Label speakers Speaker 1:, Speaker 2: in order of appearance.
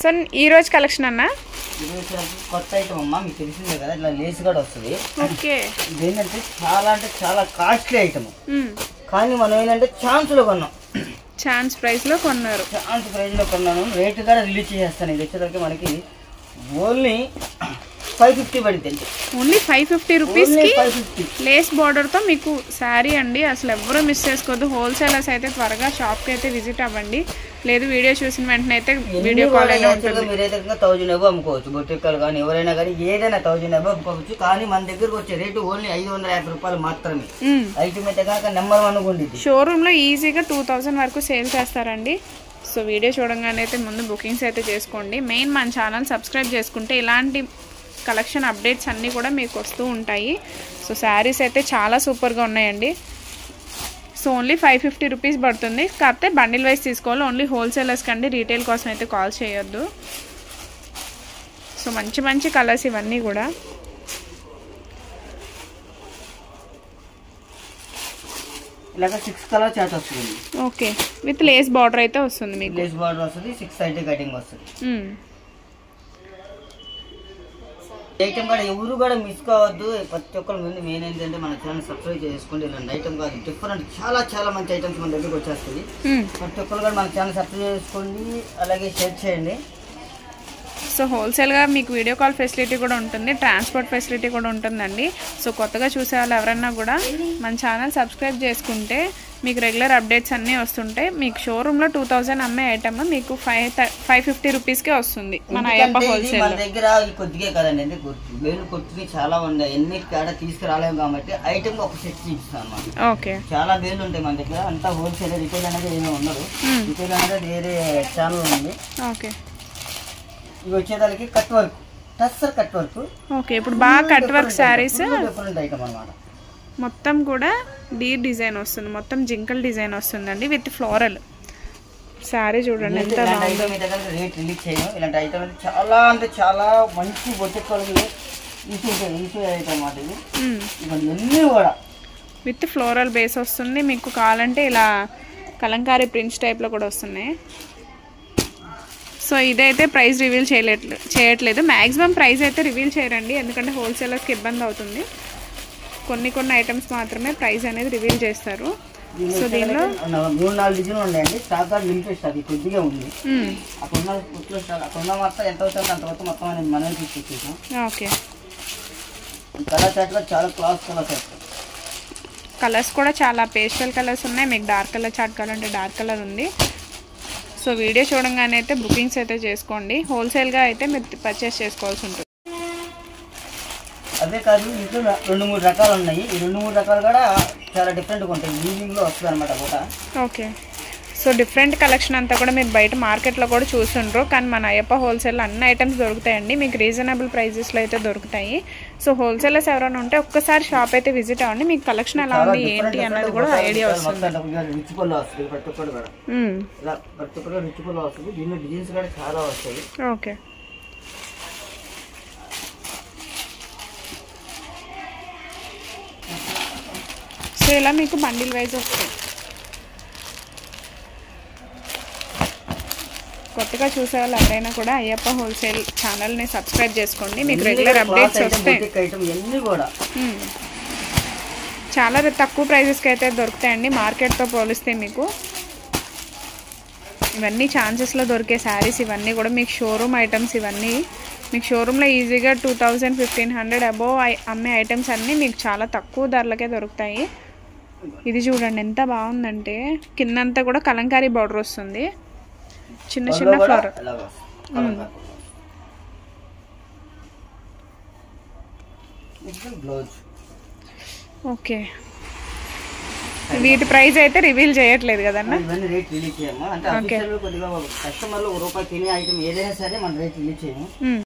Speaker 1: So ఈ రోజు collection అన్న
Speaker 2: కొత్త ఐటమ్ అమ్మా, మీకు తెలిసిందే కదా, ఇట్లా లేస్ కూడా వస్తుంది.
Speaker 1: ఓకే,
Speaker 2: ఇదేంటంటే చాలా కాస్ట్లీ ఐటమ్, కానీ మనం ఏంటంటే ఛాన్స్ లో కొన్నాం.
Speaker 1: ఛాన్స్ ప్రైస్ లో కొన్నారు.
Speaker 2: ఛాన్స్ ప్రైస్ లో కొన్నాను. రేటు కూడా రిలీజ్ చేస్తాను. ఇది వచ్చేసరికి మనకి ఓన్లీ 550 పడుతుంది.
Speaker 1: ఓన్లీ 550 రూపీస్ కి లేస్ బార్డర్ తో మీకు శారీ అండి. అసలు ఎవరు మిస్ చేసుకోవద్దు. హోల్సేలర్స్ అయితే త్వరగా షాప్ కి అయితే విజిట్ అవ్వండి. లేదు వీడియో చూసిన వెంటనే అయితే వీడియో కాల్ అయినా ఉంటుంది.
Speaker 2: మీరైతే 1000 అబో అమ్ముకోవచ్చు. బొట్టెక్కలు కానీ ఎవరైనా కానీ ఏదైనా 1000 అబో అమ్ముకోవచ్చు. కానీ మన దగ్గరకు వచ్చే రేటు ఓన్లీ 550 రూపాయలు మాత్రమే. ఐటమ్ అయితే కనుక నెంబర్ 1 ఉండేది.
Speaker 1: షోరూమ్ లో ఈజీగా 2000 వరకు సేల్ చేస్తారండి. సో వీడియో చూడంగానే అయితే ముందు బుకింగ్స్ అయితే చేసుకోండి. మెయిన్ మన ఛానల్ సబ్స్క్రైబ్ చేసుకుంటే ఇలాంటి కలెక్షన్ అప్డేట్స్ అన్నీ కూడా మీకు వస్తూ ఉంటాయి. సో శారీస్ అయితే చాలా సూపర్గా ఉన్నాయండి. సో ఓన్లీ 550 రూపీస్ పడుతుంది. కాకపోతే బండిల్ వైజ్ తీసుకోవాలి. ఓన్లీ హోల్సేలర్స్ కండి, రీటైల్ కోసం అయితే కాల్ చేయొద్దు. సో మంచి మంచి కలర్స్ ఇవన్నీ కూడా.
Speaker 2: ఇలాగ 6 కలర్ చార్ట్ వస్తుంది.
Speaker 1: ఓకే, విత్ లేస్ బార్డర్ అయితే వస్తుంది. మీకు
Speaker 2: లేస్ బార్డర్ వస్తుంది, 6 సైడ్ కటింగ్ వస్తుంది. ఐటమ్ కూడా ఎవరు కూడా మిస్ కావద్దు. ప్రతి ఒక్కరి ముందు మెయిన్ ఏంటంటే మన ఛానల్ సబ్స్క్రైబ్ చేసుకోండి. ఇలాంటి ఐటమ్ కాదు, డిఫరెంట్ చాలా మంచి ఐటమ్స్ మన దగ్గరకు వచ్చేస్తుంది. ప్రతి ఒక్కరు కూడా మన ఛానల్ సబ్స్క్రైబ్ చేసుకోండి, అలాగే షేర్ చేయండి.
Speaker 1: సో హోల్సేల్గా మీకు వీడియో కాల్ ఫెసిలిటీ కూడా ఉంటుంది, ట్రాన్స్పోర్ట్ ఫెసిలిటీ కూడా ఉంటుందండి. సో కొత్తగా చూసే వాళ్ళు ఎవరన్నా కూడా మన ఛానల్ సబ్స్క్రైబ్ చేసుకుంటే మీకు రెగ్యులర్ అప్డేట్స్ అన్నీ వస్తుంటాయి. మీకు షోరూంలో 2000 అమ్మే ఐటమ్ మీకు 550 రూపీస్కే వస్తుంది మన అయ్యప్ప హోల్సేల్.
Speaker 2: మన దగ్గర కొద్దిగా కదండి, వేలు కొట్టుని చాలా ఉన్నాయి. ఎన్ని కాడ తీసుకురాలేము కాబట్టి ఐటమ్ ఒక సెట్ ఇస్తాం అన్నమాట.
Speaker 1: ఓకే,
Speaker 2: చాలా వేలు ఉంటాయి మన దగ్గర. అంతా హోల్సేల్, రిటైల్ అనేది ఏమీ ఉండదు. రిటైల్ అనేది వేరే ఛానల్ ఉంది.
Speaker 1: ఓకే,
Speaker 2: ఇవి వచ్చేదానికి cut work, tussar cut work.
Speaker 1: Okay, ఇప్పుడు బాగా cut work saris
Speaker 2: different item అన్నమాట.
Speaker 1: మొత్తం కూడా డీ డిజైన్ వస్తుంది, మొత్తం జింకల్ డిజైన్ వస్తుందండి విత్ ఫ్లోరల్ శారీ. చూడండి ఎంత బాగుందో.
Speaker 2: రేట్ రిలీజ్ చేయను. ఇలాంటి ఐటమ్ చాలా మంచి బొట్టెక్కలు ఈజీ ఐటమ్ అన్నమాట. ఇది ఇవన్నీ కూడా
Speaker 1: విత్ ఫ్లోరల్ బేస్ వస్తుంది. మీకు కావాలంటే ఇలా కలంకారీ ప్రింట్స్ టైప్లో కూడా వస్తున్నాయి. సో ఇదైతే ప్రైస్ రివీల్ చేయట్లేదు. మ్యాక్సిమం ప్రైస్ అయితే రివీల్ చేయరండి, ఎందుకంటే హోల్సేలర్స్కి ఇబ్బంది అవుతుంది. కొన్ని ఐటమ్స్ మాత్రమే ప్రైస్ అనేది రివీల్ చేస్తారు. సో దీనిలో
Speaker 2: 3-4 డిజైన్లు ఉన్నాయండి. స్టాక్ లిమిటెడ్ స్టాక్ కొద్దిగా ఉంది. అక్కడ మొత్తం ఎంత అవుతుంది అంతవరకు మొత్తం అనేది మనం తీసుకొచ్చేసాం.
Speaker 1: ఓకే,
Speaker 2: కలర్ చార్ట్ కూడా చాలా క్లాస్ కలర్ చార్ట్.
Speaker 1: కలర్స్ కూడా చాలా పేస్టల్ కలర్స్ ఉన్నాయి. మీకు డార్క్ కలర్ చార్ట్ కావాలంటే డార్క్ కలర్ ఉంది. సో వీడియో చూడంగానే అయితే బుకింగ్స్ అయితే చేసుకోండి. హోల్సేల్గా అయితే మీరు పర్చేస్ చేసుకోవాల్సి ఉంటుంది.
Speaker 2: అదే కాదు, ఇంట్లో 2-3 రకాలు ఉన్నాయి. ఈ 2-3 రకాలు కూడా చాలా డిఫరెంట్గా ఉంటాయి. ఈవినింగ్లో వస్తుంది అనమాట కూడా.
Speaker 1: ఓకే, సో డిఫరెంట్ కలెక్షన్ అంతా కూడా మీరు బయట మార్కెట్లో కూడా చూస్తుండ్రు, కానీ మన అయ్యప్ప హోల్సేల్లో అన్ని ఐటమ్స్ దొరుకుతాయండి. మీకు రీజనబుల్ ప్రైజెస్లో అయితే దొరుకుతాయి. సో హోల్సేలర్స్ ఎవరైనా ఉంటే ఒక్కసారి షాప్ అయితే విజిట్ అవ్వండి. మీకు కలెక్షన్ ఎలా ఉంది ఏంటి అన్నది కూడా ఐడియా వస్తుంది.
Speaker 2: రిచ్ పళ్ళు వస్తుంది ప్రతి ఒక్కటి కూడా. ఇలా ప్రతి ఒక్కటి రిచ్ పళ్ళు వస్తుంది. దీనిలో డిజైన్స్ కూడా చాలా వస్తాయి.
Speaker 1: ఓకే, సో ఇలా మీకు బండిల్ వైజ్ వస్తాయి. కొత్తగా చూసే వాళ్ళు ఎవరైనా కూడా అయ్యప్ప హోల్సేల్ ఛానల్ని సబ్స్క్రైబ్ చేసుకోండి. మీకు రెగ్యులర్ అప్డేట్స్ వస్తాయి. చాలా తక్కువ ప్రైజెస్కి అయితే దొరుకుతాయండి మార్కెట్తో పోలిస్తే. మీకు ఇవన్నీ ఛాన్సెస్లో దొరికే శారీస్ ఇవన్నీ కూడా మీకు షోరూమ్ ఐటమ్స్. ఇవన్నీ మీకు షోరూంలో ఈజీగా 2000-1500 అబోవ్ అమ్మే ఐటమ్స్ అన్నీ మీకు చాలా తక్కువ ధరలకే దొరుకుతాయి. ఇది చూడండి ఎంత బాగుందంటే, కిందంతా కూడా కలంకారీ బార్డర్ వస్తుంది, చిన్న ఫ్లవర్. ఓకే, వీటి ప్రైస్ అయితే రివీల్ చేయట్లేదు కదన్నా.
Speaker 2: రేట్ రిలీజ్ చేయము అంటే కస్టమర్లు ₹1 తినే ఐటమ్ ఏదైనా సరే మనం రేట్ రిలీజ్ చేయము.